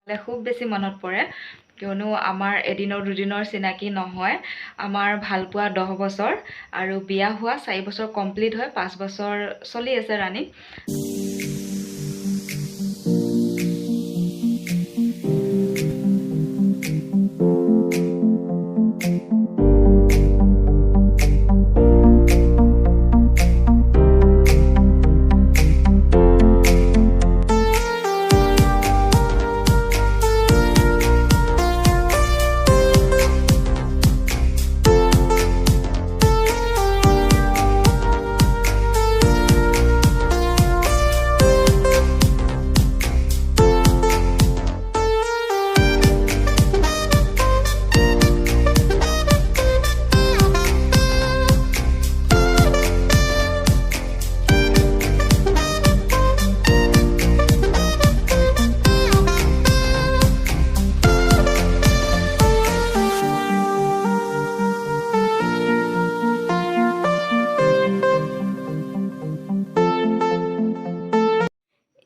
খুব বেছি মনত পৰে কিয়নো আমাৰ এদিনৰ দুদিনৰ চিনাকি নহয় আমাৰ ভালপোৱা 10 বছৰ আৰু বিয়া হোৱা 4 বছৰ কমপ্লিট হয় 5 বছৰ চলি আছে ৰানিং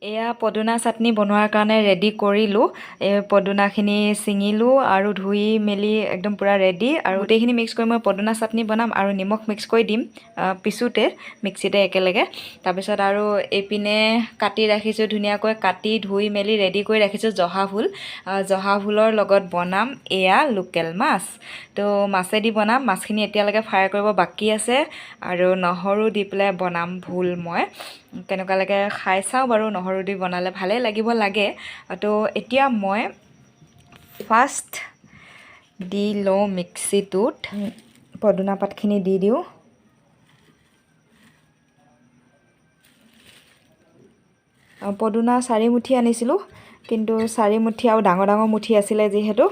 এয়া পদুনা চাটনি বনোৱাৰ কাৰণে ৰেডি কৰিলোঁ পদুনাখিনি ছিঙিলোঁ আৰু ধুই মেলি একদম পূৰা ৰেডি আৰু গোটেইখিনি মিক্স কৰি মই পদুনা চাটনি বনাম আৰু নিমখ মিক্স কৰি দিম পিছোতে মিক্সিতে একেলগে তাৰপিছত আৰু এইপিনে কাটি ৰাখিছোঁ ধুনীয়াকৈ কাটি ধুই মেলি ৰেডি কৰি ৰাখিছোঁ জহা ভোলৰ লগত বনাম এয়া লোকেল মাছ তো মাছেদি বনাম মাছখিনি এতিয়ালৈকে ফ্ৰাই কৰিব বাকী আছে আৰু নহৰু দি পেলাই বনাম ভোল মই কেনেকুৱা লাগে খাই চাওঁ বাৰু নহৰু দি বনালে ভালেই লাগিব লাগে তো এতিয়া মই ফাৰ্ষ্ট দি লওঁ মিক্সিটোত পদুনা পাতখিনি দি দিওঁ পদুনা 4 মুঠি আনিছিলোঁ কিন্তু 4 মুঠি আৰু ডাঙৰ ডাঙৰ মুঠি আছিলে যিহেতু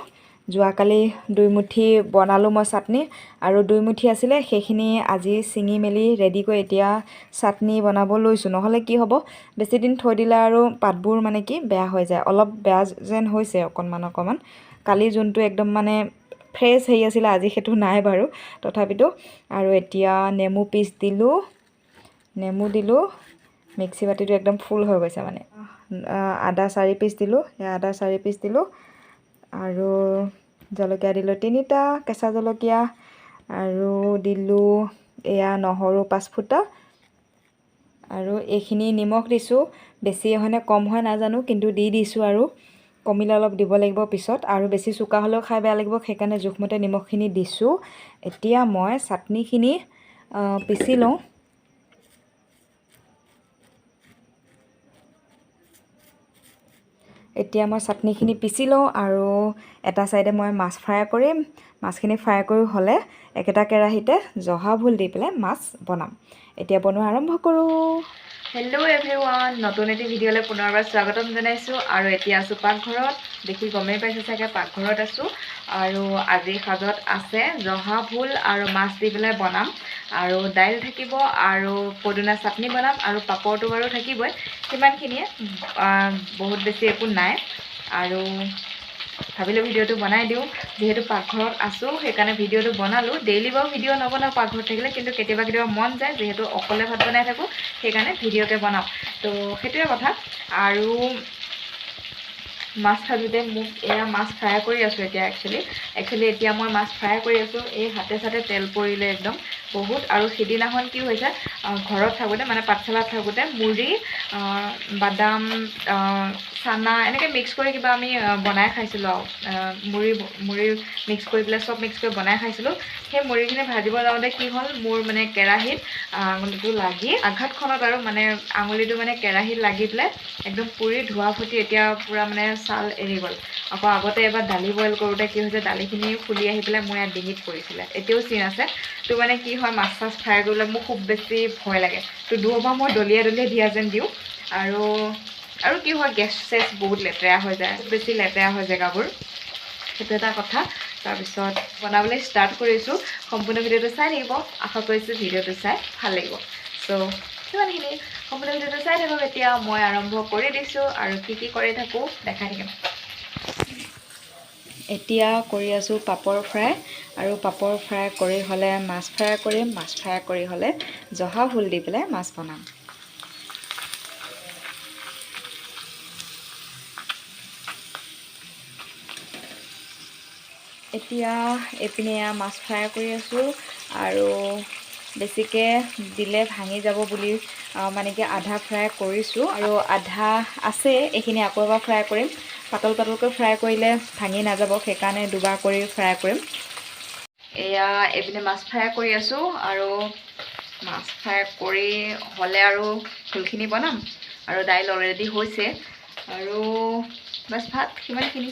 যোৱাকালি 2 মুঠি বনালোঁ মই চাটনি আৰু 2 মুঠি আছিলে সেইখিনি আজি ছিঙি মেলি ৰেডি কৰি এতিয়া চাটনি বনাব লৈছোঁ নহ'লে কি হ'ব বেছি দিন থৈ দিলে আৰু পাতবোৰ মানে কি বেয়া হৈ যায় অলপ বেয়া যেন হৈছে অকণমান কালি যোনটো একদম মানে ফ্ৰেছ হৈ আছিলে আজি সেইটো নাই বাৰু তথাপিতো আৰু এতিয়া নেমু পিচ দিলোঁ মিক্সি বাতিটো একদম ফুল হৈ গৈছে মানে আদা 4 পিচ দিলোঁ আদা 4 পিচ দিলোঁ আৰু জলকীয়া দিলোঁ 3টা কেঁচা জলকীয়া আৰু দিলোঁ এয়া নহৰু 5 ফুটা আৰু এইখিনি নিমখ দিছোঁ বেছি হয়নে কম হয় নাজানো কিন্তু দি দিছোঁ আৰু কমিলে অলপ দিব লাগিব পিছত আৰু বেছি চোকা হ'লেও খাই বেয়া লাগিব সেইকাৰণে জোখমতে নিমখখিনি দিছোঁ এতিয়া মই চাটনিখিনি পিচি লওঁ এতিয়া মই চাটনিখিনি পিচি লওঁ আৰু এটা চাইডে মই মাছ ফ্ৰাই কৰিম মাছখিনি ফ্ৰাই কৰি হ'লে একেটা কেৰাহীতে জহা ভোল দি পেলাই মাছ বনাম এতিয়া বনোৱা আৰম্ভ কৰোঁ হেল্ল' এভৰিৱান নতুন এটি ভিডিঅ'লৈ পুনৰবাৰ স্বাগতম জনাইছোঁ আৰু এতিয়া আছোঁ পাকঘৰত দেখি গমেই পাইছে চাগে পাকঘৰত আছোঁ আৰু আজি সাজত আছে জহা ভোল আৰু মাছ দি পেলাই বনাম আৰু দাইল থাকিব আৰু পদুনা চাটনি বনাম আৰু পাপৰটো বাৰু থাকিবই সিমানখিনিয়ে বহুত বেছি একো নাই আৰু ভাবিলোঁ ভিডিঅ'টো বনাই দিওঁ যিহেতু পাকঘৰত আছোঁ সেইকাৰণে ভিডিঅ'টো বনালোঁ ডেইলি বাৰু ভিডিঅ' নবনাওঁ পাকঘৰত থাকিলে কিন্তু কেতিয়াবা মন যায় যিহেতু অকলে ভাত বনাই থাকোঁ সেইকাৰণে ভিডিঅ'কে বনাওঁ তো সেইটোৱে কথা আৰু মাছ ভাজোঁতে মোক এয়া মাছ ফ্ৰাই কৰি আছোঁ এতিয়া একচুৱেলি এতিয়া মই মাছ ফ্ৰাই কৰি আছোঁ এই হাতে চাতে তেল পৰিলে একদম বহুত আৰু সিদিনাখন কি হৈছে ঘৰত থাকোঁতে মানে পাঠশালাত থাকোঁতে মুড়ি বাদাম চানা এনেকৈ মিক্স কৰি কিবা আমি বনাই খাইছিলোঁ আৰু মুড়ি মিক্স কৰি পেলাই চব মিক্স কৰি বনাই খাইছিলোঁ সেই মুড়িখিনি ভাজিব যাওঁতে কি হ'ল মোৰ মানে কেৰাহীত আঙুলিটো লাগি আঘাতখনত আৰু মানে আঙুলিটো মানে কেৰাহীত লাগি পেলাই একদম পুৰি ধোৱা ফুটি এতিয়া পূৰা মানে ছাল এৰি গ'ল আকৌ আগতে এবাৰ দালি বইল কৰোঁতে কি হৈছে দালিখিনি ফুলি আহি পেলাই মোৰ ইয়াত ডিঙিত পৰিছিলে এতিয়াও চিন আছে তো মানে কি হয় মাছ চাছ ফ্ৰাই কৰিলে মোৰ খুব বেছি ভয় লাগে তো দুবাৰ মই দলিয়াই দিয়া যেন দিওঁ আৰু কি হয় গেছ চেছ বহুত লেতেৰা হৈ যায় বেছি লেতেৰা হয় জেগাবোৰ সেইটো এটা কথা তাৰপিছত বনাবলৈ ষ্টাৰ্ট কৰিছোঁ সম্পূৰ্ণ ভিডিঅ'টো চাই থাকিব আশা কৰিছোঁ ভিডিঅ'টো চাই ভাল লাগিব চ' সিমানখিনি সম্পূৰ্ণ ভিডিঅ'টো চাই থাকক এতিয়া মই আৰম্ভ কৰি দিছোঁ আৰু কি কৰি থাকোঁ দেখাই থাকিম এতিয়া কৰি আছোঁ পাপৰ ফ্ৰাই আৰু পাপৰ ফ্ৰাই কৰি হ'লে মাছ ফ্ৰাই কৰিম মাছ ফ্ৰাই কৰি হ'লে জহা ভোল দি পেলাই মাছ বনাম এতিয়া এইপিনে মাছ ফ্ৰাই কৰি আছোঁ আৰু বেছিকৈ দিলে ভাঙি যাব বুলি মানে কি আধা ফ্ৰাই কৰিছোঁ আৰু আধা আছে, এইখিনি আকৌ এবাৰ ফ্ৰাই কৰিম। পাতল পাতলকৈ ফ্ৰাই কৰিলে ভাঙি নাযাব, সেইকাৰণে দুবাৰ কৰি ফ্ৰাই কৰিম। এয়া এইপিনে মাছ ফ্ৰাই কৰি আছোঁ আৰু মাছ ফ্ৰাই কৰি হ'লে আৰু ফুলখিনি বনাম আৰু দাইল অলৰেডি হৈছে আৰু বাছ ভাত সিমানখিনি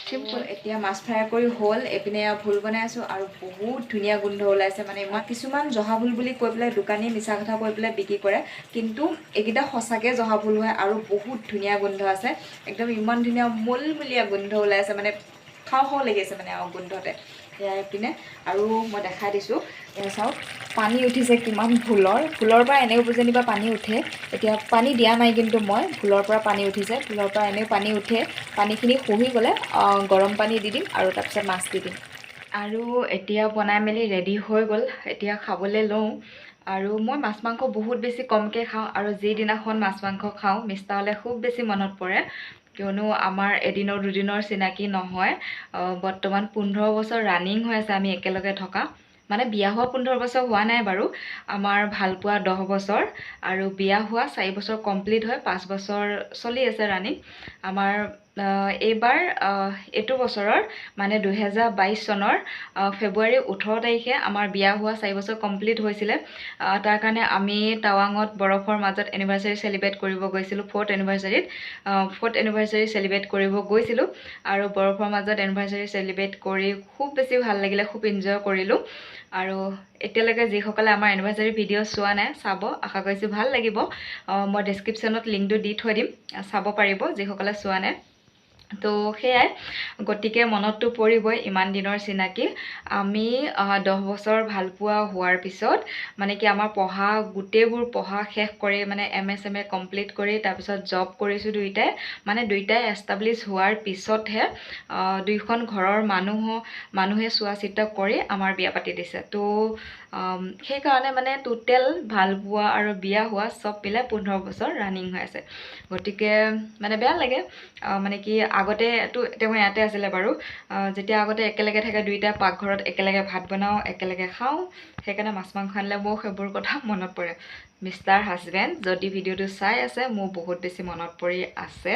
চিম্পল। এতিয়া মাছ ফ্ৰাই কৰি হ'ল, এইপিনে ভোল বনাই আছোঁ আৰু বহুত ধুনীয়া গোন্ধ ওলাইছে। মানে মই কিছুমান জহা ভোল বুলি কৈ পেলাই দোকানী মিছা কথা কৈ পেলাই বিক্ৰী কৰে, কিন্তু এইকেইটা সঁচাকৈ জহা ভোল হয় আৰু বহুত ধুনীয়া গোন্ধ আছে। একদম ইমান ধুনীয়া মলমলীয়া গোন্ধ ওলাইছে, মানে খাওঁ খাওঁ লাগিছে মানে আৰু গোন্ধতে। এয়া এইপিনে আৰু মই দেখাই দিছোঁ, চাওক পানী উঠিছে কিমান ফুলৰ পৰা এনেও যেনিবা পানী উঠে। এতিয়া পানী দিয়া নাই, কিন্তু মই ফুলৰ পৰা পানী উঠিছে, ফুলৰ পৰা এনেও পানী উঠে। পানীখিনি শুহি গ'লে গৰম পানী দি দিম আৰু তাৰপিছত মাছ দি দিম। আৰু এতিয়া বনাই মেলি ৰেডি হৈ গ'ল, এতিয়া খাবলৈ লওঁ। আৰু মই মাছ মাংস বহুত বেছি কমকৈ খাওঁ আৰু যিদিনাখন মাছ মাংস খাওঁ মিষ্টা হ'লে খুব বেছি মনত পৰে, কিয়নো আমাৰ এদিনৰ দুদিনৰ চিনাকি নহয়। বৰ্তমান 15 বছৰ ৰানিং হৈ আছে আমি একেলগে থকা। মানে বিয়া হোৱা 15 বছৰ হোৱা নাই বাৰু, আমাৰ ভালপোৱা 10 বছৰ আৰু বিয়া হোৱা 4 বছৰ কমপ্লিট হয়, 5 বছৰ চলি আছে ৰানিং আমাৰ। এইবাৰ এইটো বছৰৰ মানে 2022 চনৰ ফেব্ৰুৱাৰী 18 তাৰিখে আমাৰ বিয়া হোৱা 4 বছৰ কমপ্লিট হৈছিলে। তাৰ কাৰণে আমি টাৱাঙত বৰফৰ মাজত এনিভাৰ্চাৰী চেলিব্ৰেট কৰিব গৈছিলোঁ, 4th এনিভাৰ্চাৰী চেলিব্ৰেট কৰিব গৈছিলোঁ আৰু বৰফৰ মাজত এনিভাৰ্চাৰী চেলিব্ৰেট কৰি খুব বেছি ভাল লাগিলে, খুব এনজয় কৰিলোঁ। আৰু এতিয়ালৈকে যিসকলে আমাৰ এনিভাৰ্চাৰী ভিডিঅ' চোৱা নাই চাব, আশা কৰিছোঁ ভাল লাগিব। মই ডেছক্ৰিপশ্যনত লিংকটো দি থৈ দিম, চাব পাৰিব যিসকলে চোৱা নাই। তো সেয়াই, গতিকে মনততো পৰিবই ইমান দিনৰ চিনাকি। আমি 10 বছৰ ভালপোৱা হোৱাৰ পিছত মানে কি আমাৰ গোটেইবোৰ পঢ়া শেষ কৰি মানে MA কমপ্লিট কৰি তাৰপিছত জব কৰিছোঁ দুইটাই। মানে দুইটাই এষ্টাব্লিছ হোৱাৰ পিছতহে দুইখন ঘৰৰ মানুহে চোৱা চিতা কৰি আমাৰ বিয়া পাতি দিছে। তো সেইকাৰণে মানে টোটেল ভালপোৱা আৰু বিয়া হোৱা চব মিলাই 15 বছৰ ৰানিং হৈ আছে। গতিকে মানে বেয়া লাগে, মানে কি আগতেতো তেওঁ ইয়াতে আছিলে বাৰু, যেতিয়া আগতে একেলগে থাকে দুইটা পাকঘৰত একেলগে ভাত বনাওঁ একেলগে খাওঁ, সেইকাৰণে মাছ মাংস আনিলে মোৰ সেইবোৰ কথা মনত পৰে। মিষ্টাৰ হাজবেণ্ড যদি ভিডিঅ'টো চাই আছে, মোৰ বহুত বেছি মনত পৰি আছে।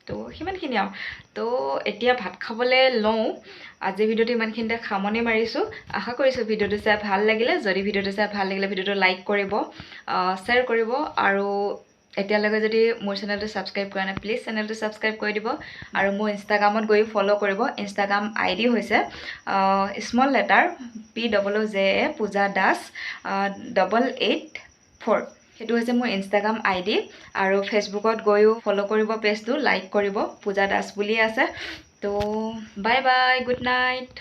তো সিমানখিনি আৰু। তো এতিয়া ভাত খাবলৈ লওঁ। আজি ভিডিঅ'টো ইমানখিনিতে সামৰণি মাৰিছোঁ। আশা কৰিছোঁ ভিডিঅ'টো চাই ভাল লাগিলে। যদি ভিডিঅ'টো চাই ভাল লাগিলে ভিডিঅ'টো লাইক কৰিব, শ্বেয়াৰ কৰিব আৰু এতিয়ালৈকে যদি মোৰ চেনেলটো ছাবস্ক্ৰাইব কৰা নাই প্লিজ চেনেলটো ছাবস্ক্ৰাইব কৰি দিব আৰু মোৰ ইনষ্টাগ্ৰামত গৈ ফ'ল' কৰিব। ইনষ্টাগ্ৰাম ID হৈছে স্মল লেটাৰ POOJA পূজা দাস 884, সেইটো হৈছে মোৰ ইনষ্টাগ্ৰাম ID। আৰু ফেচবুকত গৈও ফ'ল' কৰিব, পেজটো লাইক কৰিব, পূজা দাস বুলি আছে। তো বাই বাই, গুড নাইট।